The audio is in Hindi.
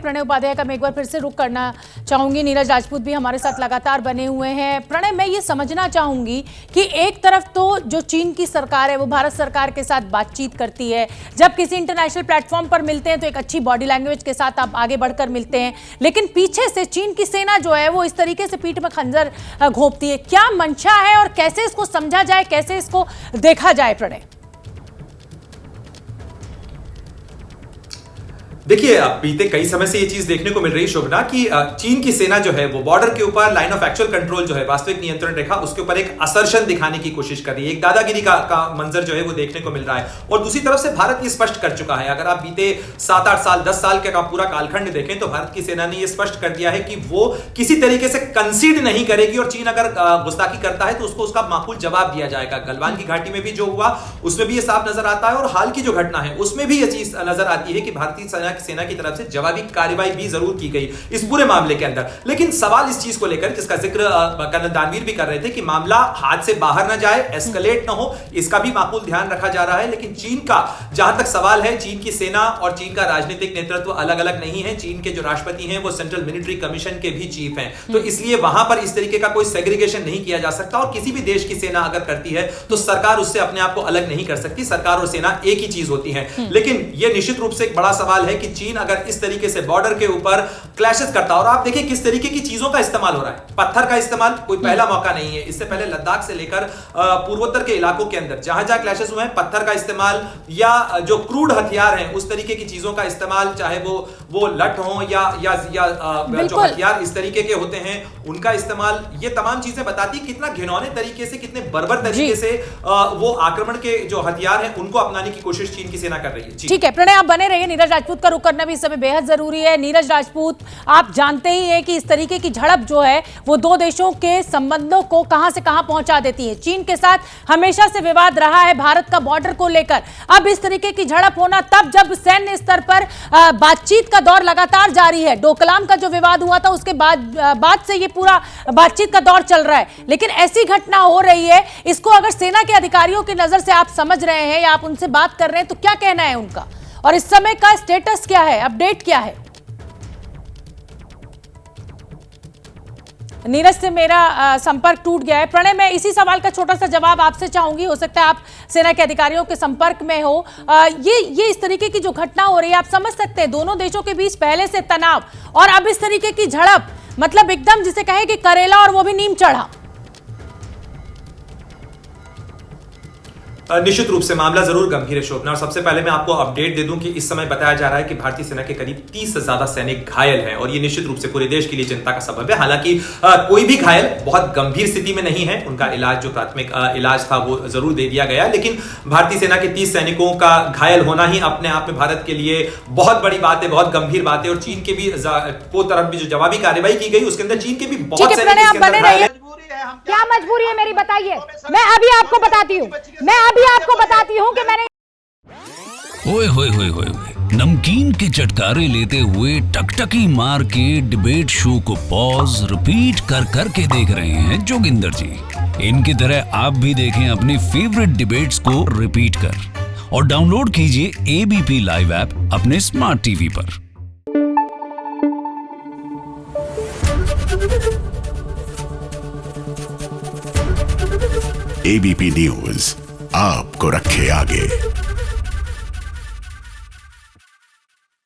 प्रणय उपाध्याय का मैं एक बार फिर से रुख करना चाहूंगी। नीरज राजपूत भी हमारे साथ लगातार बने हुए हैं। प्रणय, मैं ये समझना चाहूंगी कि एक तरफ तो जो चीन की सरकार है वो भारत सरकार के साथ बातचीत करती है, जब किसी इंटरनेशनल प्लेटफॉर्म पर मिलते हैं तो एक अच्छी बॉडी लैंग्वेज के साथ आप आगे बढ़कर मिलते हैं, लेकिन पीछे से चीन की सेना जो है वो इस तरीके से पीठ में खंजर घोंपती है। क्या मंशा है और कैसे इसको समझा जाए, कैसे इसको देखा जाए प्रणय? देखिए, बीते कई समय से ये चीज देखने को मिल रही है शोभना कि चीन की सेना जो है वो बॉर्डर के ऊपर लाइन ऑफ एक्चुअल कंट्रोल जो है, वास्तविक नियंत्रण रेखा, उसके ऊपर एक असर्शन दिखाने की कोशिश कर रही है। एक दादागिरी का मंजर जो है वो देखने को मिल रहा है। और दूसरी तरफ से भारत ये स्पष्ट कर चुका है, अगर आप बीते 7-8 साल 10 साल का पूरा कालखंड देखें तो भारत की सेना ने ये स्पष्ट कर दिया है कि वो किसी तरीके से कंसीड नहीं करेगी और चीन अगर गुस्ताखी करता है तो उसको उसका माकूल जवाब दिया जाएगा। गलवान की घाटी में भी जो हुआ उसमें भी ये साफ नजर आता है और हाल की जो घटना है उसमें भी ये चीज नजर आती है कि भारतीय सेना की तरफ से जवाबी कार्रवाई भी जरूर की गई इस पूरे मामले के अंदर। लेकिन सवाल इस चीज को लेकर, जिसका जिक्र कर्नल दानवीर भी कर रहे थे, कि मामला हाथ से बाहर ना जाए, एस्केलेट ना हो, इसका भी माकूल ध्यान रखा जा रहा है। लेकिन चीन का जहां तक सवाल है, चीन की सेना और चीन का राजनीतिक नेतृत्व अलग अलग नहीं है। चीन के जो राष्ट्रपति हैं वो सेंट्रल मिलिट्री कमीशन के भी चीफ हैं, तो इसलिए वहां पर इस तरीके का कोई सेग्रीगेशन नहीं किया जा सकता। और किसी भी देश की सेना अगर करती है तो सरकार उससे अपने आप को अलग नहीं कर सकती। सरकार और सेना एक ही चीज होती है। लेकिन यह निश्चित रूप से एक बड़ा सवाल है कि चीन अगर इस तरीके से बॉर्डर के ऊपर क्लैशेस करता, और आप देखिए किस तरीके की चीजों का इस्तेमाल हो रहा है। पत्थर का इस्तेमाल कोई पहला मौका नहीं है। इससे पहले लद्दाख से लेकर पूर्वोत्तर के इलाकों के अंदर जहां जहां क्लैशेस हुए हैं, पत्थर का इस्तेमाल या जो क्रूड हथियार हैं उस तरीके की चीजों का इस्तेमाल, चाहे वो लठ हो या जो हथियार इस तरीके के होते हैं उनका इस्तेमाल, ये तमाम चीजें बताती कितना घिनौने तरीके से, कितने बर्बर तरीके से वो आक्रमण के जो हथियार हैं उनको अपनाने की कोशिश चीन की सेना कर रही है। ठीक है प्रणय, आप बने रहिए। नीरज राजपूत का रुख करना भी इस समय बेहद जरूरी है। नीरज राजपूत, आप जानते ही हैं कि इस तरीके की झड़प जो है वो दो देशों के संबंधों को कहां से कहां पहुंचा देती है। चीन के साथ हमेशा से विवाद रहा है भारत का बॉर्डर को लेकर। अब इस तरीके की झड़प होना तब जब सैन्य स्तर पर बातचीत का दौर लगातार जारी है। डोकलाम का जो विवाद हुआ था उसके बाद से ये पूरा बातचीत का दौर चल रहा है, लेकिन ऐसी घटना हो रही है, इसको अगर सेना के अधिकारियों की नजर से आप समझ रहे हैं या आप उनसे बात कर रहे हैं तो क्या कहना है उनका, और इस समय का स्टेटस क्या है, अपडेट क्या है? नीरज से मेरा संपर्क टूट गया है। प्रणय, मैं इसी सवाल का छोटा सा जवाब आपसे चाहूंगी, हो सकता है आप सेना के अधिकारियों के संपर्क में हो। ये इस तरीके की जो घटना हो रही है, आप समझ सकते हैं दोनों देशों के बीच पहले से तनाव और अब इस तरीके की झड़प, मतलब एकदम जिसे कहें कि करेला और वो भी नीम चढ़ा। निश्चित रूप से मामला जरूर गंभीर है शोभना। और सबसे पहले मैं आपको अपडेट दे दूं कि इस समय बताया जा रहा है कि भारतीय सेना के करीब 30 से ज्यादा सैनिक घायल हैं और ये निश्चित रूप से पूरे देश के लिए चिंता का सबब है। हालांकि कोई भी घायल बहुत गंभीर स्थिति में नहीं है, उनका इलाज जो प्राथमिक इलाज था वो जरूर दे दिया गया। लेकिन भारतीय सेना के 30 सैनिकों का घायल होना ही अपने आप में भारत के लिए बहुत बड़ी बात है, बहुत गंभीर बात है। और चीन के भी तरफ भी जो जवाबी कार्रवाई की गई उसके अंदर चीन के भी बहुत सैनिक। क्या मजबूरी है मेरी, बताइए। मैं अभी आपको बताती हूँ कि मैंने ओए होए होए होए नमकीन के चटकारे लेते हुए टकटकी मार के डिबेट शो को पॉज रिपीट कर करके देख रहे हैं जोगिंदर जी। इनकी तरह आप भी देखें अपनी फेवरेट डिबेट्स को रिपीट कर और डाउनलोड कीजिए एबीपी लाइव ऐप अपने स्मार्ट टीवी पर। एबीपी न्यूज आपको रखे आगे।